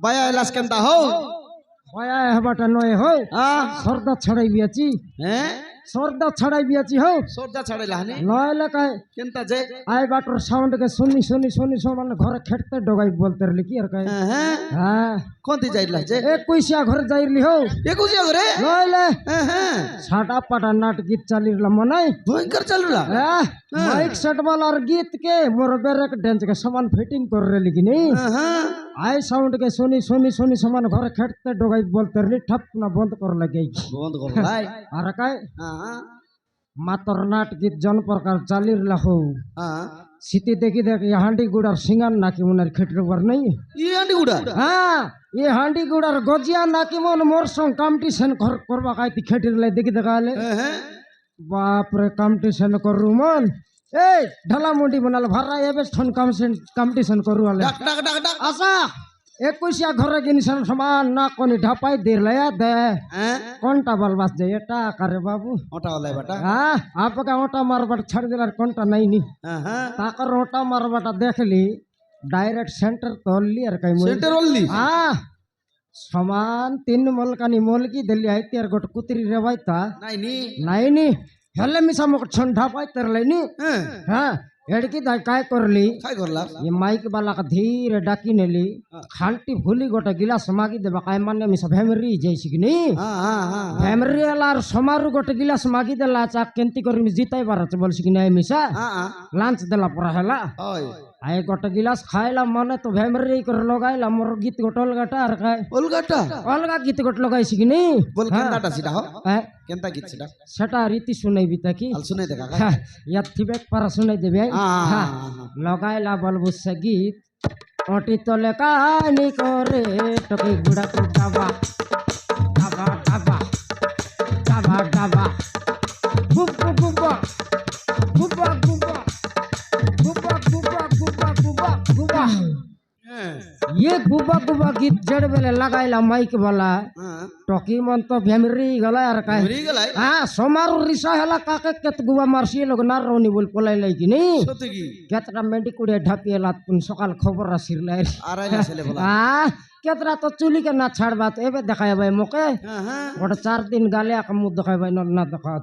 বায়া এলাস কেনটা হও বায়া হবাটা নয় হও সর্দার ছড়াই বিয়াছি হ্যাঁ সর্দার ছড়াই বিয়াছি হও সর্দা ছাড়ে লাহানি নয় এলাকায় কেনটা যে আই বাটর সাউন্ড কে শুনি শুনি শুনি সমান ঘরে খেটতে ডগাই বলতে রলি কি আর কয় হ্যাঁ হ্যাঁ কোনটি যাইলা যে এক কইসা ঘরে যাইরলি হও একুশিয়া করে নইলে হ্যাঁ সাটা পাটা নাট গীত চালিরলা মনাই ভয়ঙ্কর চালুলা माइक सेट वाला और गीत के मोर बेरक डांस के सामान फिटिंग कर रही कि नहीं आई साउंड के सुनी सुनी सुनी सामान घर खेटते डोगाई बोलते रही ठप ना बंद कर लगे बंद कर लाई अरे काय मातर नाट गीत जन प्रकार चाली रहो सीती देखी देख ये हांडी गुड़ार सिंगान नाकी मुनर खेटर वर नहीं ये हांडी गुड़ा हाँ ये हांडी गुड़ार गजिया नाकी मुन मोर संग कॉम्पिटिशन करवा काय ती खेटर ले देखी देखा ले बाप रे कॉम्पिटिशन करू मन ए ढला मुंडी बनाल भरा ये बेस ठन कॉम्पिटिशन करू वाले डक डक डक डक आशा एक कुछिया घरे के निशान समान ना कोनी ढपाई देर लया दे कोनटा बलबास जे एटा करे बाबू ओटा वाला बेटा हां आपका ओटा मारबट छड़ दिलार कोनटा नहीं नी ताकर ओटा मारबटा देखली डायरेक्ट सेंटर तोलली और कई सेंटर ओनली हां समान तीन मोलकानी मोलकी दिल्ली आईती और गोट कुतरी रेवायता नहीं नी हेले मिसा मोक ठंडा पाई तरले नी हां एडकी दाई काय करली ये माइक वाला का धीरे डाकी नेली खांटी भूली गोटा गिलास मागी देबा काय माने मिसा भेमरी जैसी कि नहीं भेमरी वाला समारु गोटा गिलास मागी देला चा केंती करमी जिताई बारच बोलसी कि नहीं मिसा लांच देला पर हैला आए गोटा गिलास खाइला मने तो भेमरी कर लगाइला मोर गीत गोटल गाटा और काय अलगा गीत गोट लगाइसी कि नहीं बोल केनटा सीधा हो केनता गीत सीधा सेटा रीति सुनाई बिता की सुनाई देगा याथिबेक पर सुनाई देबे लगाइला बलबु से गीत ओटी तले कहानी करे टकी गुड़ा को डाबा डाबा डाबा डाबा डाबा बुबा बुबा बुबा बुबा बुबा बुबा बुबा बुबा बुबा ये गुबा गुबा गीत जड़ बेले लगाइला माइक वाला टकी मन तो भेमरी गला यार का हां सोमारु रिसा हला काके केत गुबा मारसी लोग ना रोनी बोल पलाई लाई कि नहीं सते की केतरा मेंडी कुड़े ढापिएला तुम सकाल खबर आसिर लाई आराई चले बोला हां केतरा तो चुली के ना छाड़ बात एबे देखाय भाई मोके गोटे 4 दिन गाले का मुंह देखाय भाई ना देखा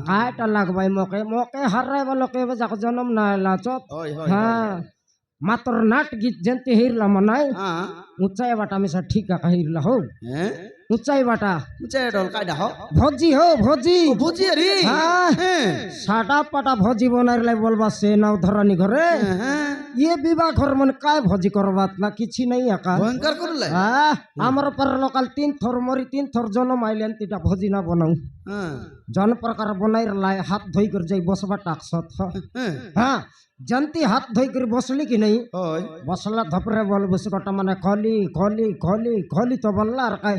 काटा लाग भाई मोके मोके हराय वाला के एबे जाक जन्म ना लाचत हां मात्र नाट गीत जंते हिरला मनाय ऊंचाई बाटा में सा ठीक का हिरला हो ऊंचाई बाटा ऊंचाई डोल कायदा हो भोजी हो भोजी भोजी अरे हां साडा पाटा भोजी बनार लाई बोलबा से नाव धरानी घरे ये विवाह घर मन काय भोजी करबात ना किछि नहीं आका भयंकर करले हां हमर पर लोकल 3 थोर मरी 3 थोर जन्म आइलेन तीटा भोजी ना बनाऊ जन प्रकार बनाइर लाई हाथ धोई कर जाई बसबा टाकसत हां जनती हाथ धोई कर बसली कि नहीं बसला धपरे बोल बस कटा माने खोली खोली खोली खोली तो बल्ला और काय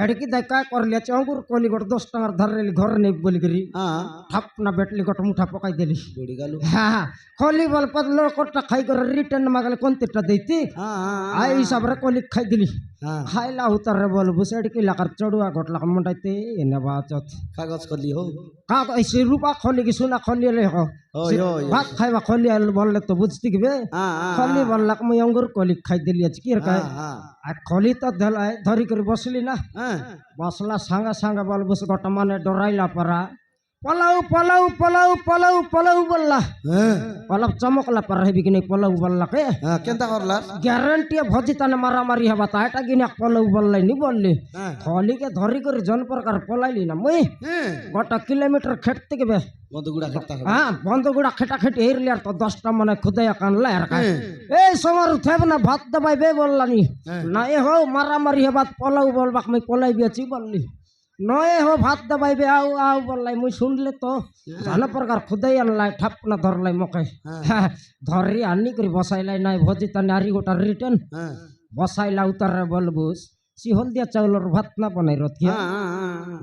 एडकी दाई काय कर ले अंगूर कोली गोट 10 टंगर धरली घर नहीं बोली करी ठप ना बेटली गोट मुठा पकाई देली बड़ी गालू हां खोली बोल पतलो कोटा खाई कर रिटर्न मागले कोनतेटा देती आई हिसाब रे कोली खाई दिली खाइला उतर रे बोल बस एडकी लाकर चढ़ुआ गोटला मुंडाइते एने बाचत कागज खोली हो कागज ऐसे रूपा खोली की सुना खोली ले हो भात खाइबा खोली बोलले तो बुझती कि बे खोली बोललक मैं अंगूर कोली खाई दिली अछि की रे आ खोली तो धलाई धरी कर बसली ना बसला संगा संगा बोल बस गोटा माने डराइला परा Palau Palau Palau Palau Palau बोलला पलाऊ चमकला पर हेबी कि नहीं पलाऊ बोलला के केनता करला गारंटी भोजी तने मारा मारी हबा ता एटा गिना पलाऊ बोललै नि बोलली खोली के धरी कर जन प्रकार पलाइली ना मैं गोटा किलोमीटर खेटते के बे बंदगुड़ा खेटा हां बंदगुड़ा खेटा खेटी हेर लिया तो 10 टा मने खुदया कान ला यार का ए सोमार थेब ना भात दबाई बे बोलला नि ना ए हो मारा मारी हबा पलाऊ बोलबा मैं पलाई बेची बोलली नए हो भात दबाई बे आओ आओ बोललाई मुई सुनले तो जाना प्रकार खुदाई अनलाई ठप ना धरलाई मके धरी आनी करी बसाइलाई नाइ भोजी त नारी गोटा रिटर्न बसाइला उतर बोलबुस सिहोल दिया चाउलर भात ना बनाई रथिया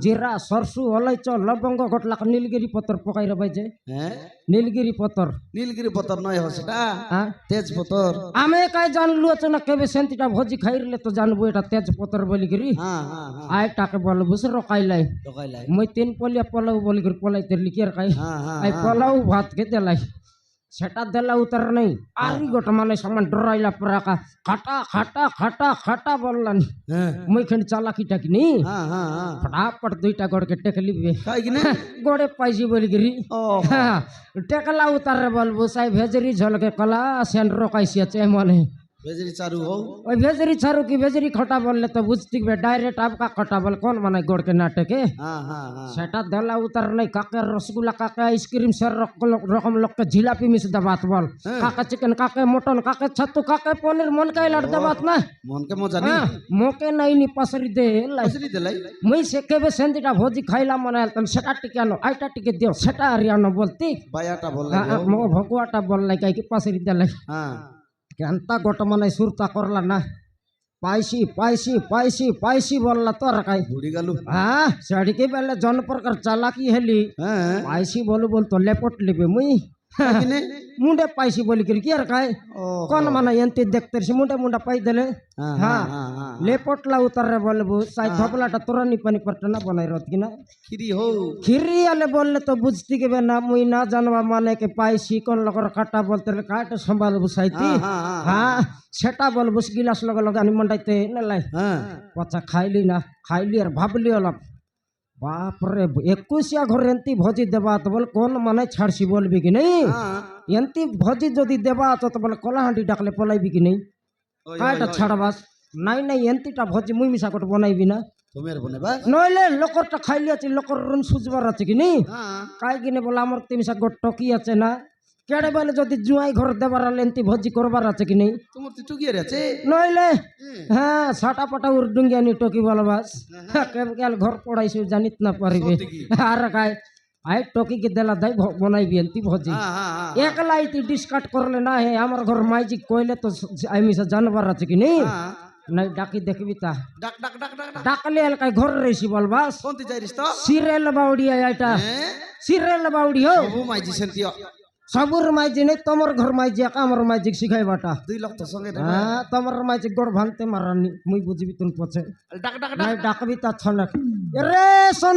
जीरा सरसु अलैच लवंग गोटला नीलगिरी पत्तर पकाई रबाई जे नीलगिरी पत्तर नय हो सेटा तेज पत्तर आमे काय जानलु अचना केबे सेंतिटा भोजी खाइरले तो जानबो एटा तेज पत्तर बोली गिरी आय टाके बोलबुस रोकाइलाई मैं 3 पोलिया पलाऊ बोली गिरी पलाई तेर लिकिर काय आय पलाऊ भात के देलाई সেটা দেলা উতার নেই আরি গোটা মানে সমান ডরাইলা পরাকা খাটা খাটা খাটা খাটা বললান হ্যাঁ মুইখানে চালাকিটা কি নি হ্যাঁ হ্যাঁ হ্যাঁ ফটাফট দুইটা গড়কে টেকে লিবে কাই কিনে গড়ে পাইছি বলি গিরি ও টেকলা উতারে বলবো সাই ভেজরি ঝলকে কলা সেন রকাইছিয়াছে মনে বেজরি চারু হও ওই ভেজরি ছাড়ু কি ভেজরি খটা বললে তো বুঝতে হবে ডাইরেক্ট আপকা খটা বল কোন মানে গড়কে না টেকে হ্যাঁ হ্যাঁ হ্যাঁ সেটা দেলা উতার নাই কাকে রসগুল্লা কাকে আইসক্রিম সর রকম লোককে জিলাপি মিশ দাবাত বল কাকে চিকেন কাকে মটন কাকে ছাতু কাকে পনির মন কাইলার দাবাত না মনকে মজা নি মোকে নাই নি পাসরি দে লাই বেজরি দেলাই মুই সে কেবে সেন্দিটা ভোজি খাইলাম মনে আলতাম সেটা টিকে আনো আইটা টিকে দিও সেটা আর আনো বলতি বায়াটা বল মো ভকুয়াটা বললাই কাই কি পাসরি দেলাই হ্যাঁ কেনতা গোটা মানে সুরতা করলা না পাইছি পাইছি পাইছি পাইছি বললা তোর কাই বুড়ি গেল হ্যাঁ সেদিকে বেলে জন প্রকার চালাকি হেলি হ্যাঁ পাইছি বলু বল তো লেপট লিবে মুই কিনে মুন্ডে পাইছি বলি কি আর কাই ও কোন মানে এনতি দেখতে মুন্ডে মুন্ডা পাই দেলে হ্যাঁ হ্যাঁ হ্যাঁ হ্যাঁ লেপটলা উতারে বলবো সাই ধপলাটা তোরা নি পানি পড়তে না বানাই রত কিনা খিরি হও খিরি আলে বললে তো বুঝতে গেবে না মুই না জানবা মানে কে পাইছি কোন লগর কাটা বলতে কাটা সম্ভালবো সাইতি হ্যাঁ হ্যাঁ হ্যাঁ সেটা বলবো গিলাস লগে লগে আমি মন্ডাইতে নেলাই হ্যাঁ পচা খাইলি না খাইলি আর ভাবলি অলপ বাপরে 21 ঘর এনতি ভোজি দেবা তো বল কোন মানে ছাড়ছি বলবি কি নেই হ্যাঁ এনতি ভোজি যদি দেবা তো বলে কলাহান্ডি ডাকলে পলাইবি কি নেই ওই কাইটা ছাড়বাস নাই নাই এনতিটা ভোজি মুই মিশা করে বনাইবি না তুমি আর বনে বাস নইলে লোকরটা খাইলি আছে লোকর রুন সুজবার আছে কি নেই হ্যাঁ কাই কিনে বলে আমার তিমিশা গোট টকি আছে না কেড়ে বলে যদি জুয়াই ঘর দেবার এনতি ভোজি করবার আছে কি নেই তোমার তো টুকিয়ে আছে নইলে হ্যাঁ সাটা পাটা উর্ডুঙ্গি আনি টকি বলবাস কেল ঘর পড়াইছে জানিত না পারিবে আর কাই আই টকি কে দেলা দাই বনাইবি এনতি ভোজি হ্যাঁ হ্যাঁ হ্যাঁ একলাই তুই ডিসকাট করলে না হে আমার ঘর মাইজি কইলে তো আমি জানবার আছে কি নেই হ্যাঁ নাই ডাকি দেখবি তা ডাক ডাক ডাক ডাক ডাক ডাকলে এলাকায় ঘর রয়েছি বলবাস কোনটি যাইরিস তো সিরিয়াল বাউডি এটা হ্যাঁ সিরিয়াল বাউডি হো বাবু মাইজি সেন্টিও সবুর মাইজি নেই তোমার ঘর মাইজি একা আমার মাইজি শিখাইবাটা 2 লাখ তো সঙ্গে হ্যাঁ তোমার মাইজি গড় ভাঙতে মারানি মুই বুঝবি তুন পছে ডাক ডাক নাই ডাকবি তা ছনক রে শোন